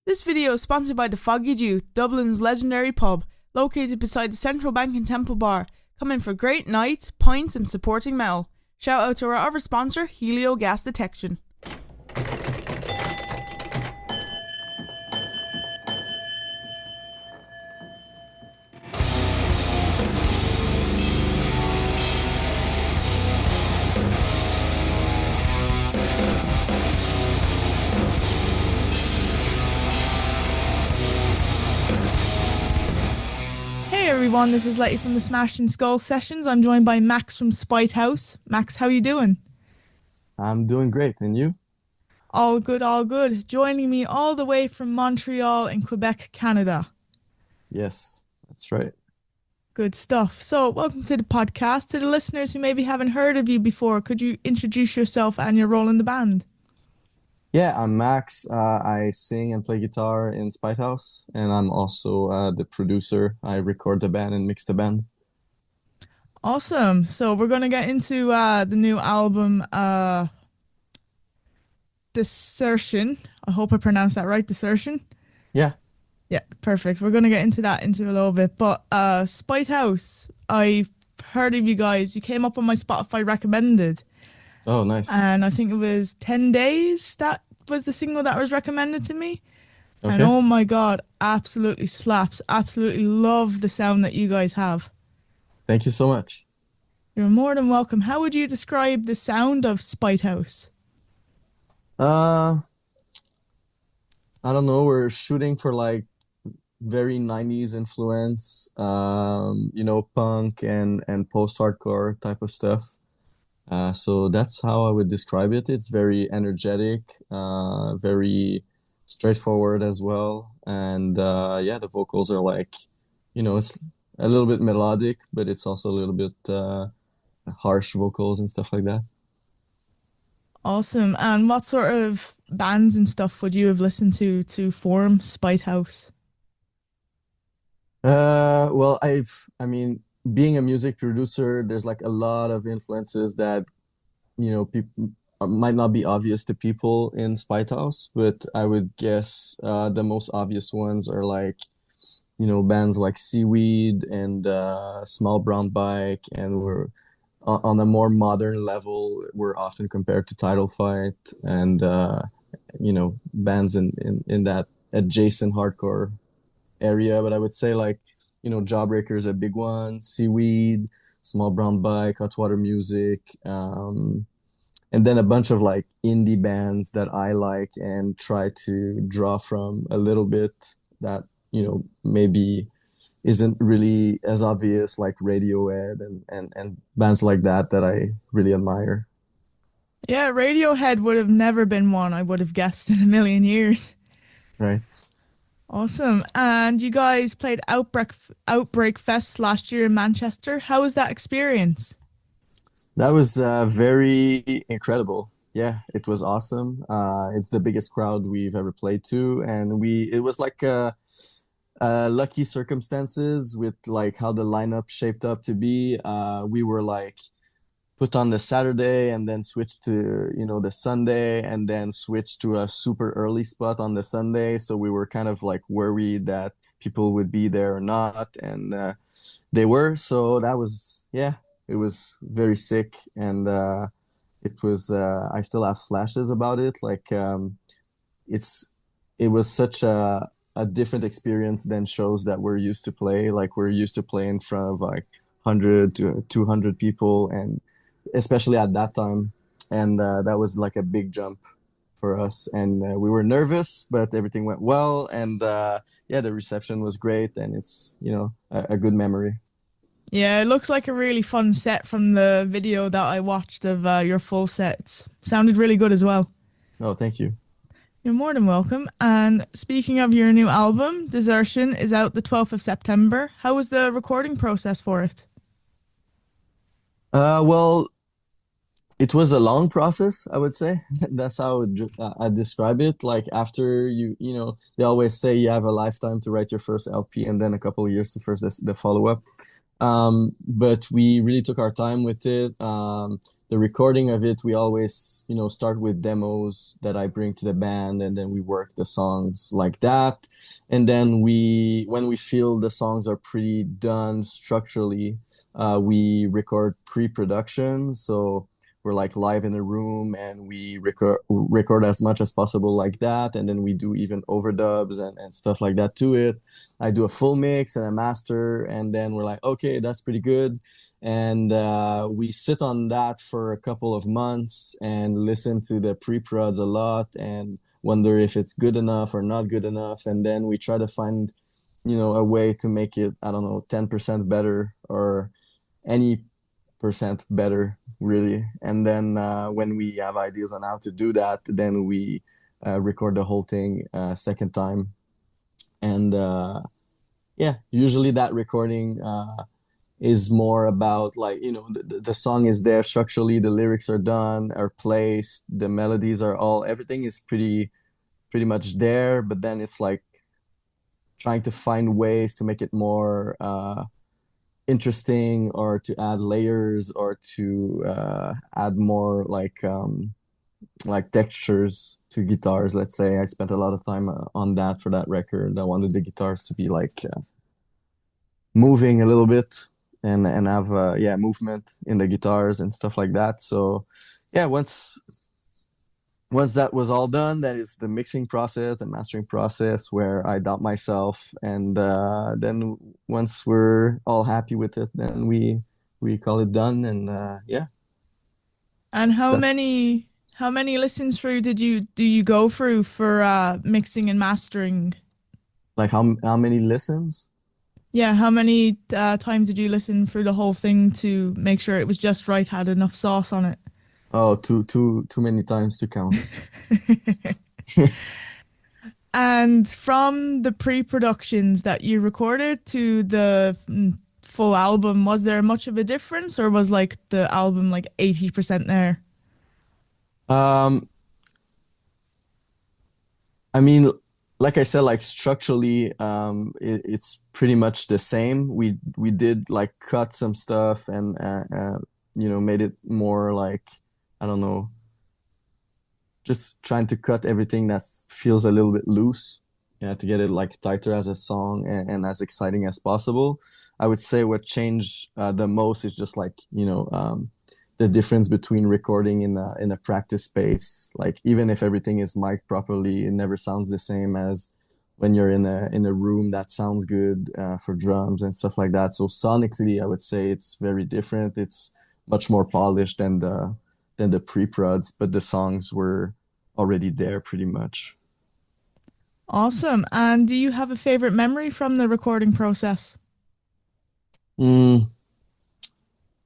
This video is sponsored by the Foggy Dew, Dublin's legendary pub, located beside the Central Bank and Temple Bar. Come in for great nights, pints and supporting metal. Shout out to our other sponsor, Helio Gas Detection. Hey everyone, this is Letty from the Smash and Skull Sessions. I'm joined by Max from Spite House. Max, how you doing? I'm doing great, and you? All good, all good. Joining me all the way from Montreal in Quebec, Canada. Yes, that's right. Good stuff. So, welcome to the podcast. To the listeners who maybe haven't heard of you before, could you introduce yourself and your role in the band? Yeah, I'm Max. I sing and play guitar in Spite House, and I'm also the producer. I record the band and mix the band. Awesome. So, we're going to get into the new album, Desertion. I hope I pronounced that right, Desertion. Yeah. Yeah, perfect. We're going to get into that into a little bit. But Spite House, I've heard of you guys. You came up on my Spotify recommended. Oh, nice. And I think it was 10 Days. That was the single that was recommended to me. And Okay. oh my God, absolutely slaps. Absolutely love the sound that you guys have. Thank you so much. You're more than welcome. How would you describe the sound of Spite House? Uh, I don't know. We're shooting for like very 90s influence, punk and post-hardcore type of stuff. So that's how I would describe it. It's very energetic, very straightforward as well. And yeah, the vocals are like, it's a little bit melodic, but it's also a little bit harsh vocals and stuff like that. Awesome. And what sort of bands and stuff would you have listened to form Spite House? I mean, being a music producer, there's like a lot of influences that, people might not be obvious to people in Spite House, but I would guess the most obvious ones are like, bands like Seaweed and Small Brown Bike, and we're on a more modern level, we're often compared to Title Fight and bands in that adjacent hardcore area. But I would say like, Jawbreaker is a big one, Seaweed, Small Brown Bike, Hot Water Music, and then a bunch of like indie bands that I like and try to draw from a little bit that, maybe isn't really as obvious, like Radiohead and bands like that I really admire. Yeah, Radiohead would have never been one I would have guessed in a million years. Right. Awesome. And you guys played Outbreak Fest last year in Manchester. How was that experience? That was very incredible. Yeah, it was awesome. It's the biggest crowd we've ever played to, and it was like lucky circumstances with like how the lineup shaped up to be. We were like put on the Saturday and then switched to, the Sunday and then switched to a super early spot on the Sunday. So we were kind of like worried that people would be there or not. And they were. So that was, yeah, it was very sick. And I still have flashes about it. Like it was such a different experience than shows that we're used to play. Like we're used to play in front of like 100 to 200 people, and especially at that time. And that was like a big jump for us. And we were nervous, but everything went well. And yeah, the reception was great. And it's, a good memory. Yeah, it looks like a really fun set from the video that I watched of your full sets. Sounded really good as well. Oh, thank you. You're more than welcome. And speaking of your new album, Desertion is out the 12th of September. How was the recording process for it? Well, it was a long process, I would say. That's how I describe it. Like after they always say you have a lifetime to write your first LP and then a couple of years to first the follow-up. But we really took our time with it. The recording of it, we always, start with demos that I bring to the band, and then we work the songs like that. And then when we feel the songs are pretty done structurally, we record pre-production. So we're like live in a room and we record as much as possible like that. And then we do even overdubs and stuff like that to it. I do a full mix and a master, and then we're like, okay, that's pretty good. And we sit on that for a couple of months and listen to the pre-prods a lot and wonder if it's good enough or not good enough. And then we try to find, a way to make it, I don't know, 10% better or any percent better, really. And then when we have ideas on how to do that, then we record the whole thing second time. And yeah, usually that recording is more about like, the song is there structurally, the lyrics are done, are placed, the melodies are everything is pretty much there, but then it's like trying to find ways to make it more interesting, or to add layers, or to add more like textures to guitars. Let's say I spent a lot of time on that for that record. I wanted the guitars to be like moving a little bit and have movement in the guitars and stuff like that. So yeah, once that was all done, that is the mixing process, the mastering process, where I doubt myself, and then once we're all happy with it, then we call it done, and yeah. And That's how many listens through do you go through for mixing and mastering? like how many listens? Yeah, how many times did you listen through the whole thing to make sure it was just right, had enough sauce on it? Oh, too many times to count. And from the pre-productions that you recorded to the full album, was there much of a difference, or was like the album like 80% there? Um, I mean, like I said, like structurally, it's pretty much the same. We did like cut some stuff and made it more like, I don't know, just trying to cut everything that feels a little bit loose, to get it like tighter as a song and as exciting as possible. I would say what changed the most is just like, the difference between recording in a practice space. Like even if everything is mic'd properly, it never sounds the same as when you're in a room that sounds good for drums and stuff like that. So sonically, I would say it's very different. It's much more polished than the pre-prods, but the songs were already there pretty much. Awesome. And do you have a favorite memory from the recording process? Mm,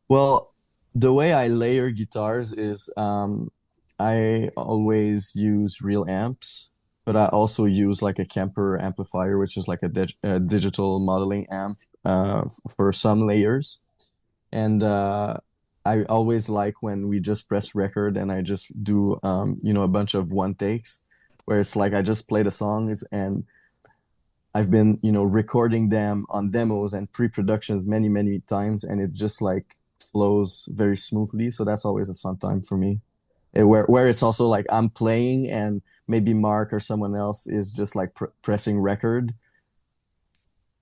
well, the way I layer guitars is I always use real amps, but I also use like a Kemper amplifier, which is like a digital modeling amp for some layers. And I always like when we just press record and I just do a bunch of one takes, where it's like I just play the songs and I've been recording them on demos and pre-productions many many times, and it just like flows very smoothly. So that's always a fun time for me. Where it's also like I'm playing and maybe Mark or someone else is just like pressing record,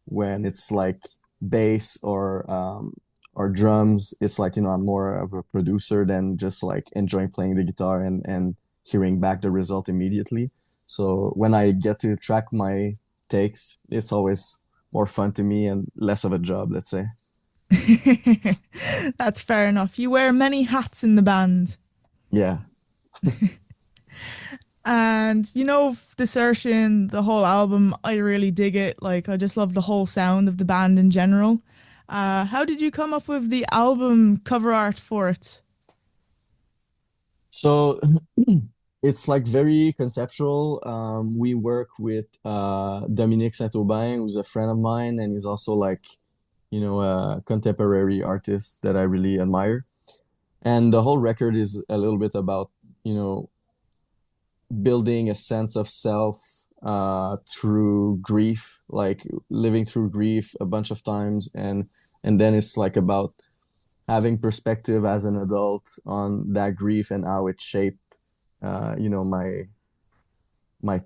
when it's like bass or drums. It's like, I'm more of a producer than just like enjoying playing the guitar and hearing back the result immediately. So when I get to track my takes, it's always more fun to me and less of a job, let's say. That's fair enough. You wear many hats in the band. Yeah. And Desertion, the whole album, I really dig it. Like, I just love the whole sound of the band in general. How did you come up with the album cover art for it? So it's like very conceptual. We work with Dominique Saint-Aubin, who's a friend of mine, and he's also like, a contemporary artist that I really admire. And the whole record is a little bit about, building a sense of self through grief, like living through grief a bunch of times, and And then it's like about having perspective as an adult on that grief and how it shaped, my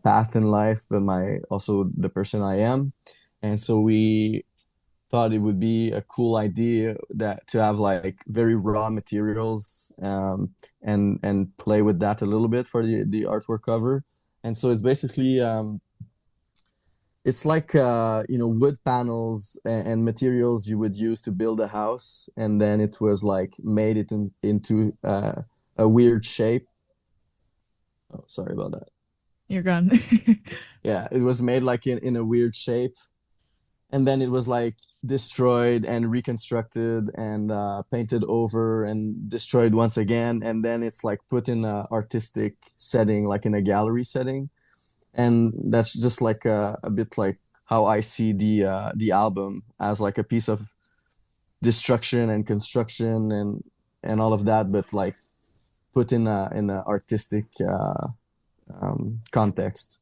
path in life, but my also the person I am. And so we thought it would be a cool idea that to have like very raw materials, and play with that a little bit for the artwork cover. And so it's basically it's like wood panels and materials you would use to build a house, and then it was like made it into a weird shape. Oh, sorry about that. You're gone. Yeah, it was made like in a weird shape, and then it was like destroyed and reconstructed and painted over and destroyed once again, and then it's like put in a artistic setting, like in a gallery setting. And that's just like a bit like how I see the album, as like a piece of destruction and construction and all of that, but like put in a artistic context.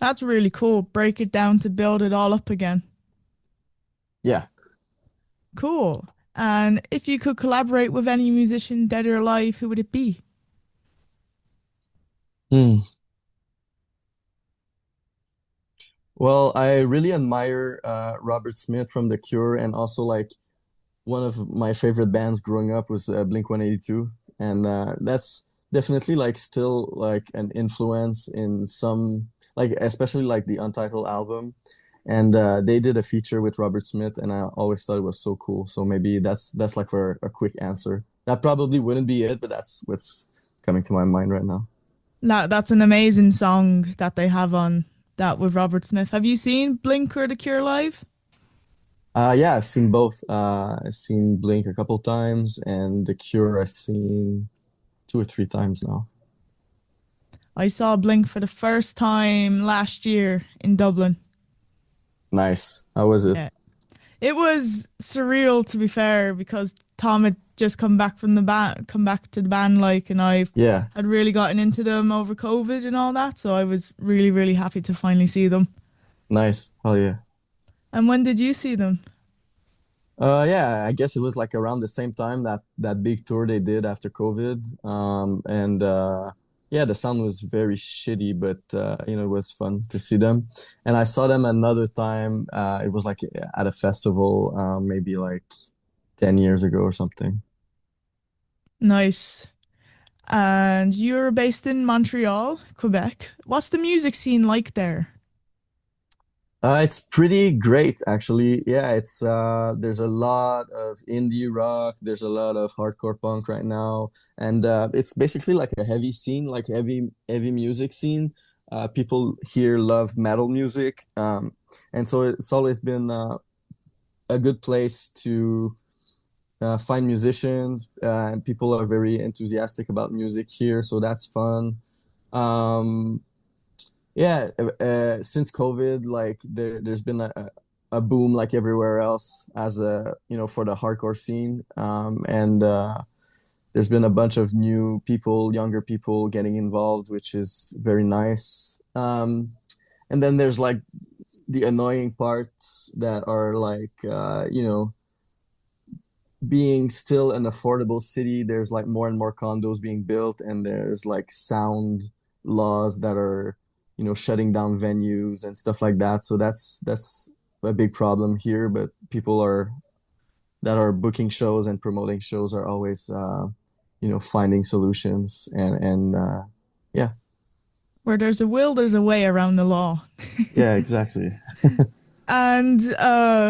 That's really cool. Break it down to build it all up again. Yeah. Cool. And if you could collaborate with any musician, dead or alive, who would it be? Hmm. Well, I really admire Robert Smith from The Cure, and also like one of my favorite bands growing up was Blink 182, and that's definitely like still like an influence in some, like especially like the Untitled album. And they did a feature with Robert Smith, and I always thought it was so cool. So maybe that's like for a quick answer. That probably wouldn't be it, but that's what's coming to my mind right now. That's an amazing song that they have on that with Robert Smith. Have you seen Blink or The Cure live? Yeah, I've seen both. I've seen Blink a couple times, and The Cure I've seen two or three times now. I saw Blink for the first time last year in Dublin. Nice. How was it? Yeah. It was surreal, to be fair, because Tom had just come back from the band, come back to the band, like, and I Yeah, had really gotten into them over COVID and all that. So I was really, really happy to finally see them. nice. Hell yeah. And when did you see them? Yeah, I guess it was like around the same time that big tour they did after COVID. And yeah, the sound was very shitty, but it was fun to see them. And I saw them another time. It was like at a festival, maybe like 10 years ago or something. Nice. And you're based in Montreal, Quebec. What's the music scene like there? It's pretty great, actually. Yeah, it's there's a lot of indie rock, there's a lot of hardcore punk right now, and it's basically like a heavy scene, like heavy music scene. People here love metal music, and so it's always been a good place to find musicians, and people are very enthusiastic about music here, so that's fun. Um, yeah, since COVID, like there's been a boom like everywhere else as a for the hardcore scene, and there's been a bunch of new people, younger people getting involved, which is very nice. And then there's like the annoying parts that are like being still an affordable city. There's like more and more condos being built, and there's like sound laws that are shutting down venues and stuff like that. So that's a big problem here. But people are that are booking shows and promoting shows are always finding solutions, and yeah. Where there's a will, there's a way around the law. Yeah, exactly. And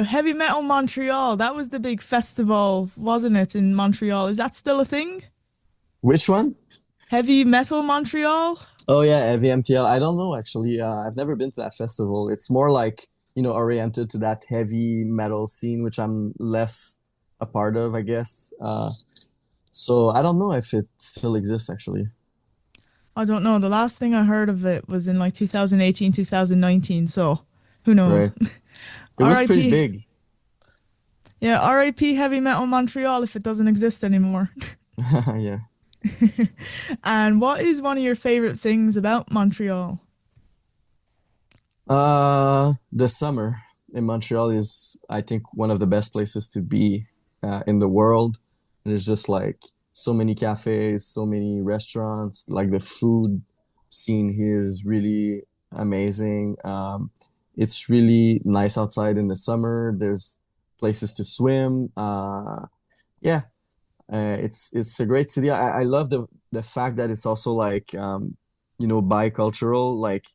Heavy Metal Montreal, that was the big festival, wasn't it, in Montreal? Is that still a thing? Which one? Heavy Metal Montreal? Oh yeah, VMTL. I don't know actually. I've never been to that festival. It's more like, oriented to that heavy metal scene, which I'm less a part of, I guess. So I don't know if it still exists actually. I don't know. The last thing I heard of it was in like 2018, 2019, so who knows? Right. It was pretty RIP. big. Yeah, RIP Heavy Metal Montreal if it doesn't exist anymore. Yeah. And what is one of your favorite things about Montreal? The summer. in Montreal is, I think, one of the best places to be in the world. There's just like so many cafes, so many restaurants. Like the food scene here is really amazing. It's really nice outside in the summer. There's places to swim. Yeah, it's a great city. I love the fact that it's also like bicultural. Like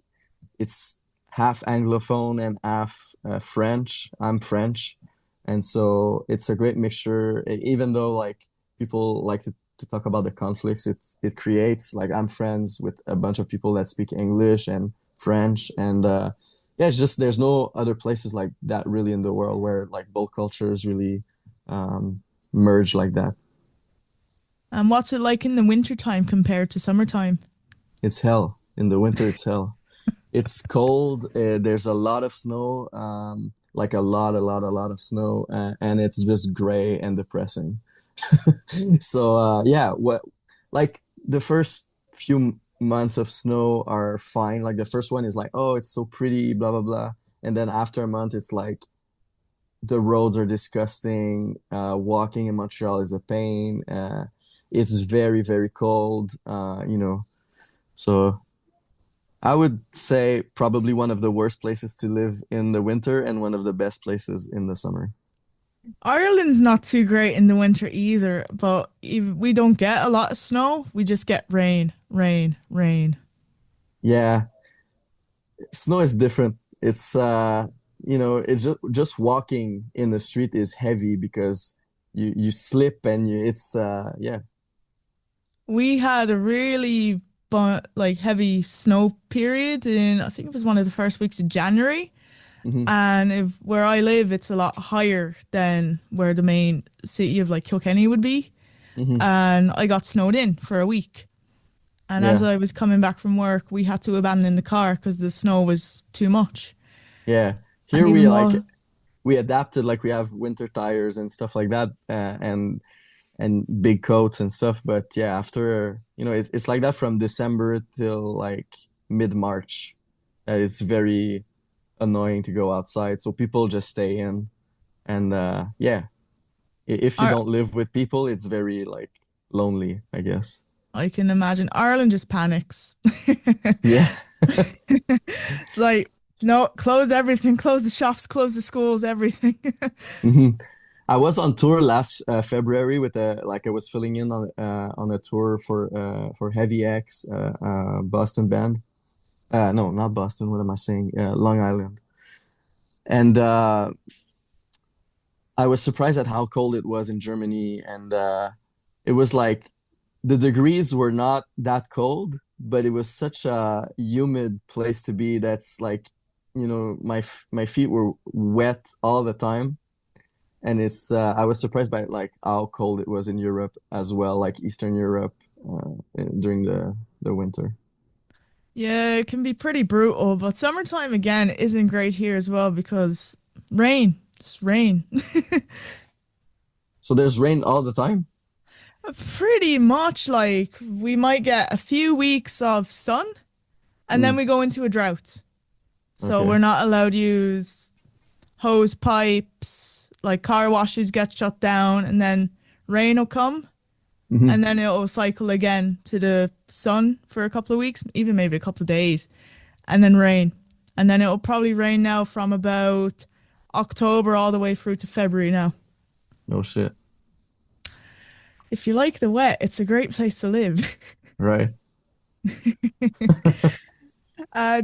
it's half Anglophone and half French. I'm French, and so it's a great mixture. Even though like people like to talk about the conflicts it creates. Like I'm friends with a bunch of people that speak English and French, and yeah, it's just there's no other places like that really in the world where like both cultures really merge like that. And what's it like in the wintertime compared to summertime? It's hell. In the winter, it's hell. It's cold. There's a lot of snow, like a lot of snow, and it's just gray and depressing. So yeah, what like the first few months of snow are fine. Like the first one is like, oh, it's so pretty, blah blah blah, and then after a month, it's like the roads are disgusting. Walking in Montreal is a pain. It's very very cold. So I would say probably one of the worst places to live in the winter and one of the best places in the summer. Ireland's not too great in the winter either, but we don't get a lot of snow. We just get rain, rain, rain. Yeah, snow is different. It's it's just walking in the street is heavy because you slip and it's yeah. We had a really like heavy snow period in I think it was one of the first weeks of January. Hmm. And if where I live, it's a lot higher than where the main city of like Kilkenny would be. Hmm. And I got snowed in for a week. And as Yeah. I was coming back from work, we had to abandon the car because the snow was too much. Yeah. And Here we even like more, we adapted, like we have winter tires and stuff like that, and big coats and stuff. But yeah, after it's like that from December till like mid-March. It's very annoying to go outside, so people just stay in. And yeah, if you Ar- don't live with people, it's very like lonely, I guess. I can imagine Ireland just panics. Yeah. It's like, no, close everything, close the shops, close the schools, everything. Hmm. I was on tour last February with a like I was filling in on a tour for Heavy X Boston band. No, not Boston. What am I saying? Long Island. And I was surprised at how cold it was in Germany, and it was like the degrees were not that cold, but it was such a humid place to be. That's like, my feet were wet all the time, and it's I was surprised by like how cold it was in Europe as well, like Eastern Europe during the winter. Yeah, it can be pretty brutal, but summertime again isn't great here as well because rain, just rain. So there's rain all the time. Pretty much like we might get a few weeks of sun and then Mm, we go into a drought. So okay. we're not allowed to use hose pipes, like car washes get shut down, and then rain will come Hmm. and then it'll cycle again to the sun for a couple of weeks, even maybe a couple of days, and then rain. And then it'll probably rain now from about October all the way through to February now. No shit. If you like the wet, it's a great place to live. Right.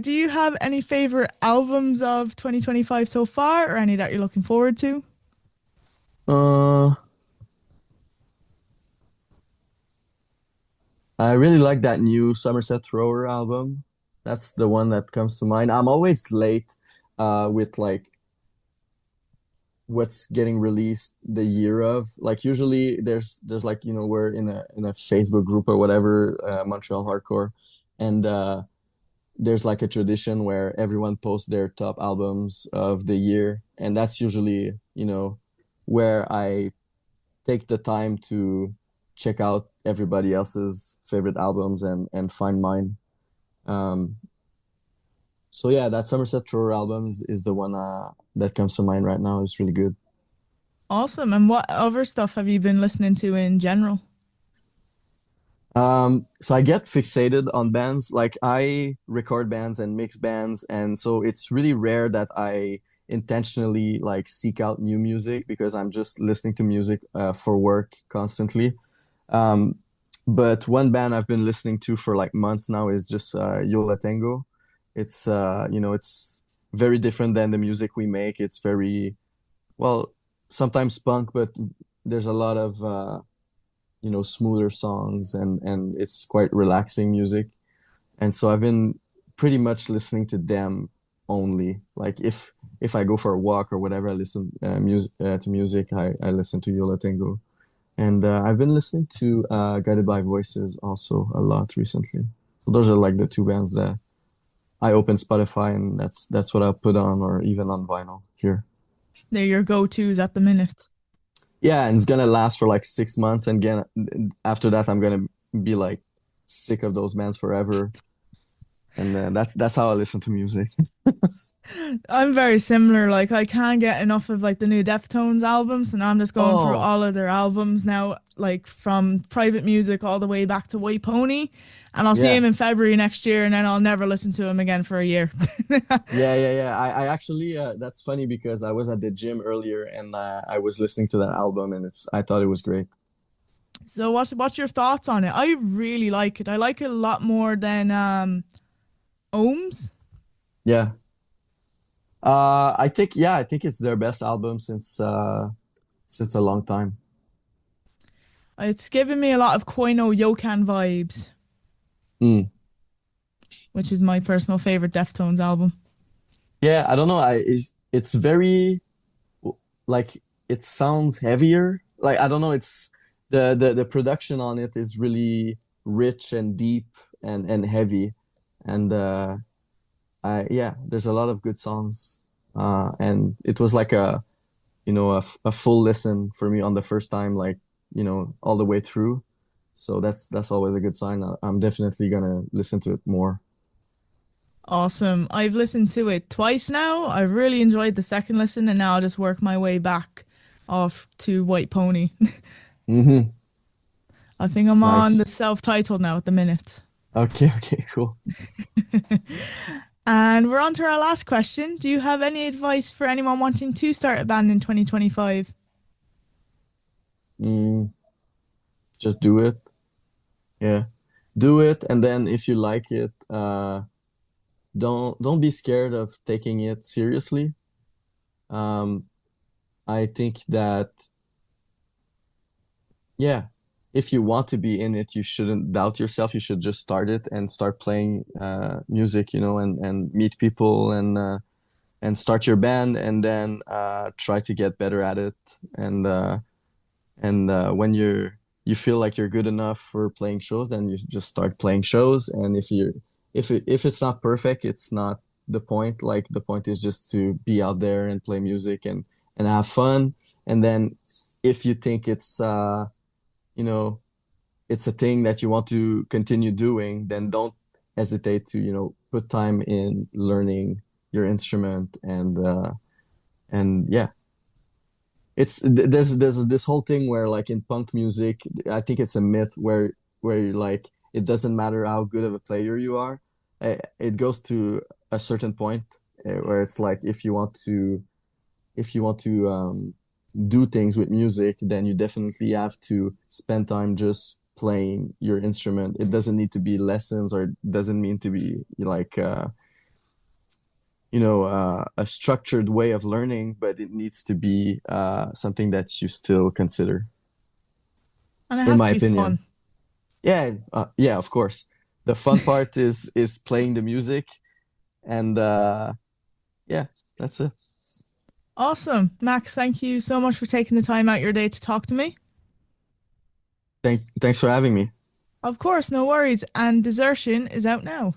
Do you have any favorite albums of 2025 so far, or any that you're looking forward to? Uh, I really like that new Somerset Thrower album. That's the one that comes to mind. I'm always late with like what's getting released the year of. Like usually there's like, we're in a Facebook group or whatever, Montreal Hardcore, and there's like a tradition where everyone posts their top albums of the year, and that's usually, where I take the time to check out everybody else's favorite albums and find mine. Um, So yeah, that Somerset Thrower album is the one that comes to mind right now. It's really good. Awesome. And what other stuff have you been listening to in general? So I get fixated on bands. Like I record bands and mix bands, and so it's really rare that I intentionally like seek out new music because I'm just listening to music for work constantly. Um, but one band I've been listening to for like months now is just Yola Tango. It's it's very different than the music we make. It's very well, sometimes punk, but there's a lot of smoother songs and it's quite relaxing music. And so I've been pretty much listening to them only. Like if I go for a walk or whatever, I listen music to music. I listen to Yola Tango. And I've been listening to Guided by Voices also a lot recently. So those are like the two bands that I open Spotify and that's what I'll put on or even on vinyl here. They're your go-tos at the minute. Yeah, and it's gonna last for like 6 months, and again after that I'm gonna be like sick of those bands forever. And that's how I listen to music. I'm very similar. Like I can't get enough of like the new Deftones albums, and I'm just going through Oh, all of their albums now, like from Private Music all the way back to White Pony. And I'll see yeah. him in February next year, and then I'll never listen to him again for a year. Yeah. I actually that's funny because I was at the gym earlier and I was listening to that album and it's I thought it was great. So what's your thoughts on it? I really like it. I like it a lot more than Ohms. Yeah. I think it's their best album since a long time. It's given me a lot of Koino Yokan vibes, Mm. which is my personal favorite Deftones album. Yeah, I don't know. It's very like it sounds heavier. Like I don't know, it's the production on it is really rich and deep and heavy. And I yeah, there's a lot of good songs. And it was like a full listen for me on the first time, like, all the way through. So that's always a good sign. I'm definitely gonna listen to it more. Awesome. I've listened to it twice now. I really enjoyed the second listen, and now I'll just work my way back off to White Pony. Mm-hmm. I think I'm on the Nice. self-titled now at the minute. Okay, okay, cool. And we're on to our last question. Do you have any advice for anyone wanting to start a band in 2025? Mm, just do it. Yeah. Do it, and then if you like it, don't be scared of taking it seriously. Um, I think that yeah, if you want to be in it, you shouldn't doubt yourself. You should just start it and start playing music, and meet people and start your band and then try to get better at it. And when you feel like you're good enough for playing shows, then you just start playing shows. And if it's not perfect, it's not the point. Like the point is just to be out there and play music and have fun. And then if you think you know it's a thing that you want to continue doing, then don't hesitate to, put time in learning your instrument and yeah. There's this whole thing where like in punk music, I think it's a myth where you like it doesn't matter how good of a player you are. It goes to a certain point where it's like if you want to do things with music, then you definitely have to spend time just playing your instrument. It doesn't need to be lessons or it doesn't mean to be like a structured way of learning, but it needs to be something that you still consider, And it in has my to be opinion. fun. Yeah, yeah, of course. The fun part is playing the music, and yeah, that's it. Awesome. Max, thank you so much for taking the time out your day to talk to me. Thanks for having me. Of course, no worries. And Desertion is out now.